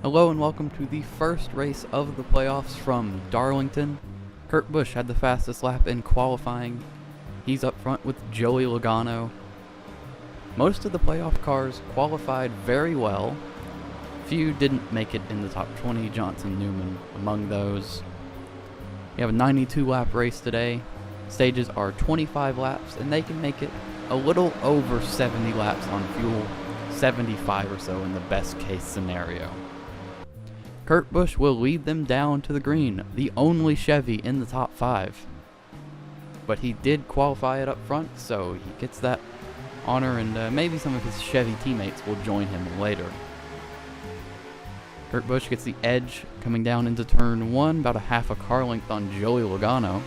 Hello and welcome to the first race of the playoffs from Darlington. Kurt Busch had the fastest lap in qualifying. He's up front with Joey Logano. Most of the playoff cars qualified very well. Few didn't make it in the top 20, Johnson, Newman among those. We have a 92 lap race today. Stages are 25 laps and they can make it a little over 70 laps on fuel, 75 or so in the best case scenario. Kurt Busch will lead them down to the green, the only Chevy in the top 5. But he did qualify it up front, so he gets that honor, and maybe some of his Chevy teammates will join him later. Kurt Busch gets the edge coming down into turn 1, about a half a car length on Joey Logano.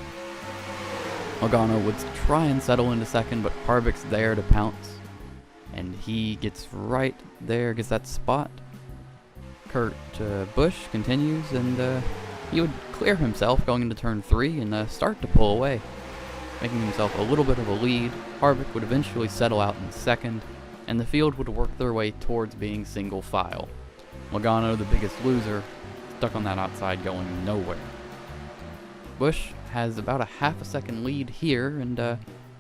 Logano would try and settle into second, but Harvick's there to pounce. And he gets right there, gets that spot. Kurt Busch continues, and he would clear himself going into turn 3 and start to pull away, making himself a little bit of a lead. Harvick would eventually settle out in second, and the field would work their way towards being single file. Logano, the biggest loser, stuck on that outside going nowhere. Busch has about a half a second lead here, and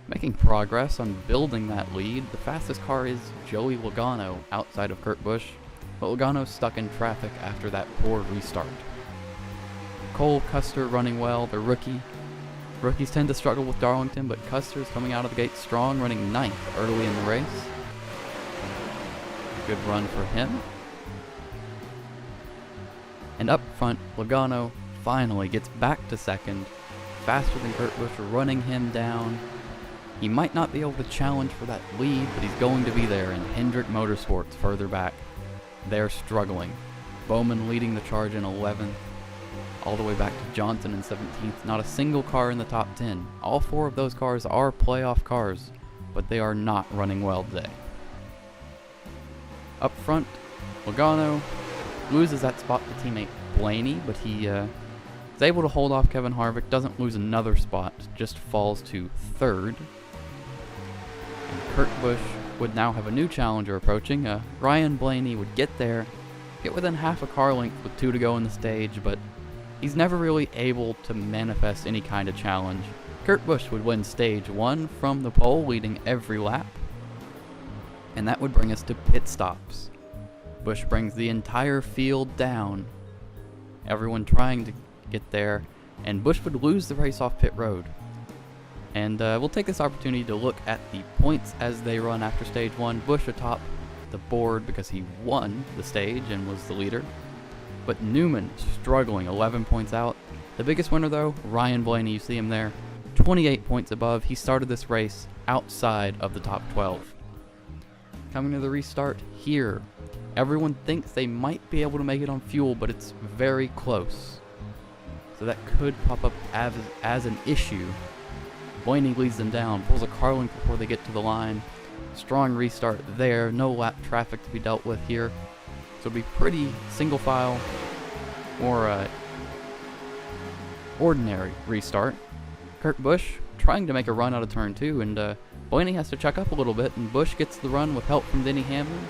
making progress on building that lead. The fastest car is Joey Logano outside of Kurt Busch, but Logano's stuck in traffic after that poor restart. Cole Custer running well, the rookie. Rookies tend to struggle with Darlington, but Custer's coming out of the gate strong, running 9th early in the race. Good run for him. And up front, Logano finally gets back to second, faster than Kurt Busch, running him down. He might not be able to challenge for that lead, but he's going to be there, and Hendrick Motorsports further back. They're struggling. Bowman leading the charge in 11th, all the way back to Johnson in 17th. Not a single car in the top 10. All 4 of those cars are playoff cars, but they are not running well today. Up front, Logano loses that spot to teammate Blaney, but he is able to hold off Kevin Harvick, doesn't lose another spot, just falls to 3rd. And Kurt Busch would now have a new challenger approaching. Ryan Blaney would get there, get within half a car length with 2 to go in the stage, but he's never really able to manifest any kind of challenge. Kurt Busch would win stage 1 from the pole, leading every lap, and that would bring us to pit stops. Busch brings the entire field down, everyone trying to get there, and Busch would lose the race off pit road. And we'll take this opportunity to look at the points as they run after stage 1. Busch atop the board because he won the stage and was the leader. But Newman struggling, 11 points out. The biggest winner though, Ryan Blaney, you see him there, 28 points above. He started this race outside of the top 12. Coming to the restart here, everyone thinks they might be able to make it on fuel, but it's very close. So that could pop up as an issue. Blaney leads them down, pulls a car length before they get to the line. Strong restart there, no lap traffic to be dealt with here. So it'll be pretty single file, more ordinary restart. Kurt Busch trying to make a run out of turn 2, and Blaney has to check up a little bit, and Busch gets the run with help from Denny Hamlin.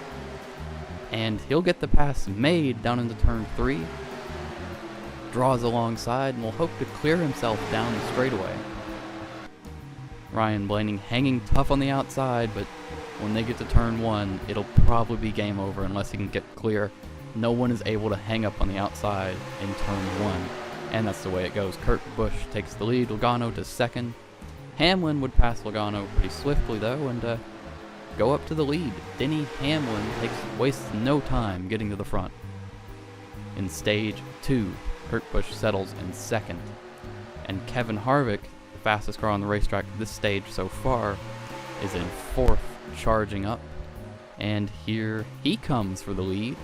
And he'll get the pass made down into turn 3. Draws alongside and will hope to clear himself down the straightaway. Ryan Blaney hanging tough on the outside, but when they get to turn 1, it'll probably be game over unless he can get clear. No one is able to hang up on the outside in turn 1, and that's the way it goes. Kurt Busch takes the lead, Logano to second. Hamlin would pass Logano pretty swiftly though, and go up to the lead. Denny Hamlin wastes no time getting to the front. In stage 2, Kurt Busch settles in second, and Kevin Harvick, the fastest car on the racetrack this stage so far, is in 4th, charging up. And here he comes for the lead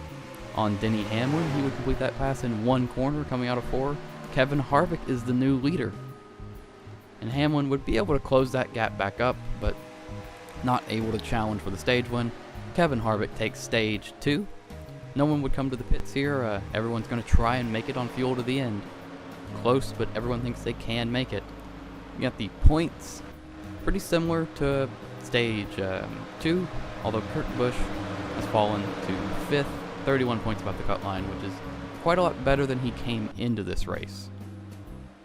on Denny Hamlin. He would complete that pass in 1 corner coming out of 4. Kevin Harvick is the new leader, and Hamlin would be able to close that gap back up, but not able to challenge for the stage win. Kevin Harvick takes stage 2. No one would come to the pits here. Everyone's going to try and make it on fuel to the end. Close, but everyone thinks they can make it. You got the points, pretty similar to stage 2, although Kurt Busch has fallen to 5th, 31 points above the cut line, which is quite a lot better than he came into this race.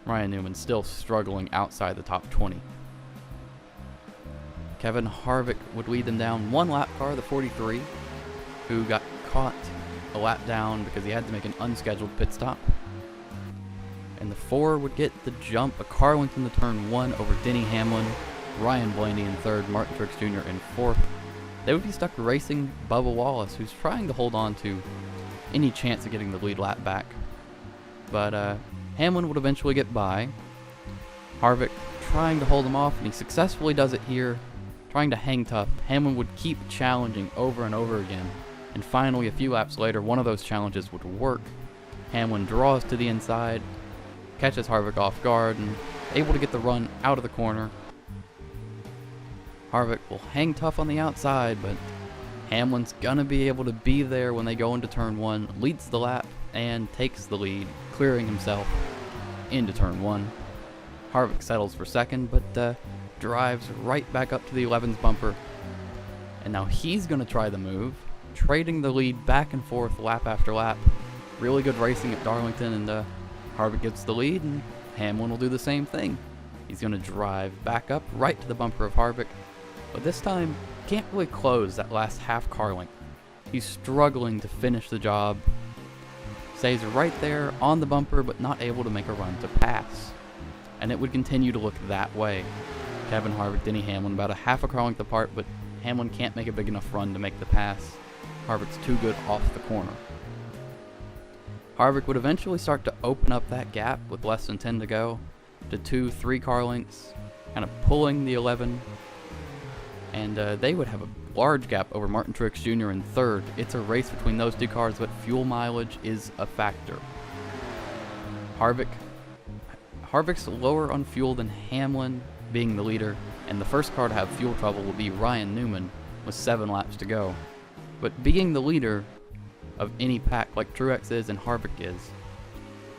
Ryan Newman still struggling outside the top 20. Kevin Harvick would lead them down one lap car, the 43, who got caught a lap down because he had to make an unscheduled pit stop. And the 4 would get the jump, a car length into turn 1 over Denny Hamlin, Ryan Blaney in 3rd, Martin Truex Jr. in 4th. They would be stuck racing Bubba Wallace, who's trying to hold on to any chance of getting the lead lap back. But Hamlin would eventually get by. Harvick trying to hold him off, and he successfully does it here, trying to hang tough. Hamlin would keep challenging over and over again, and finally, a few laps later, one of those challenges would work. Hamlin draws to the inside, catches Harvick off guard, and able to get the run out of the corner. Harvick will hang tough on the outside, but Hamlin's gonna be able to be there when they go into turn 1, leads the lap, and takes the lead, clearing himself into turn 1. Harvick settles for 2nd, but drives right back up to the 11's bumper. And now he's gonna try the move, trading the lead back and forth lap after lap. Really good racing at Darlington, and Harvick gets the lead, and Hamlin will do the same thing. He's gonna drive back up right to the bumper of Harvick, but this time can't really close that last half car length. He's struggling to finish the job. Stays right there on the bumper, but not able to make a run to pass. And it would continue to look that way. Kevin Harvick, Denny Hamlin about a half a car length apart, but Hamlin can't make a big enough run to make the pass. Harvick's too good off the corner. Harvick would eventually start to open up that gap with less than 10 to go to 2-3 car lengths, kind of pulling the 11. And they would have a large gap over Martin Truex Jr. in 3rd. It's a race between those two cars, but fuel mileage is a factor. Harvick's lower on fuel than Hamlin, being the leader, and the first car to have fuel trouble will be Ryan Newman with 7 laps to go. But being the leader of any pack like Truex is and Harvick is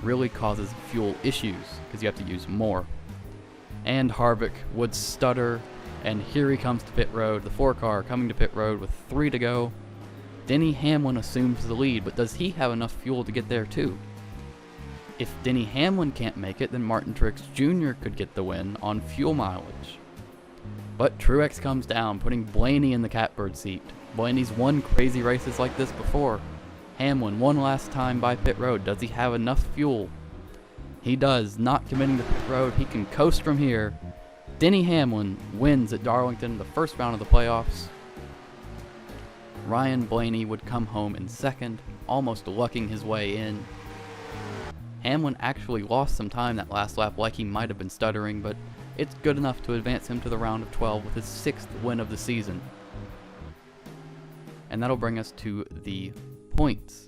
really causes fuel issues because you have to use more. And Harvick would stutter, and here he comes to pit road, the 4 car coming to pit road with 3 to go. Denny Hamlin assumes the lead, but does he have enough fuel to get there too? If Denny Hamlin can't make it, then Martin Truex Jr. could get the win on fuel mileage. But Truex comes down, putting Blaney in the catbird seat. Blaney's won crazy races like this before. Hamlin one last time by pit road. Does he have enough fuel? He does, not committing to pit road. He can coast from here. Denny Hamlin wins at Darlington, the first round of the playoffs. Ryan Blaney would come home in 2nd, almost lucking his way in. Hamlin actually lost some time that last lap, like he might have been stuttering, but it's good enough to advance him to the round of 12 with his 6th win of the season. And that'll bring us to the points.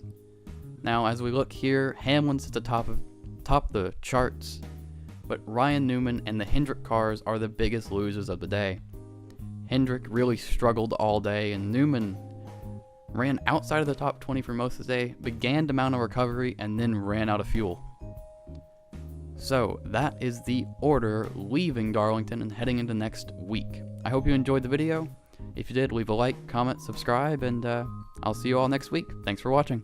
Now, as we look here, Hamlin's at the top the charts, but Ryan Newman and the Hendrick cars are the biggest losers of the day. Hendrick really struggled all day, and Newman ran outside of the top 20 for most of the day, began to mount a recovery, and then ran out of fuel. So that is the order leaving Darlington and heading into next week. I hope you enjoyed the video. If you did, leave a like, comment, subscribe, and I'll see you all next week. Thanks for watching.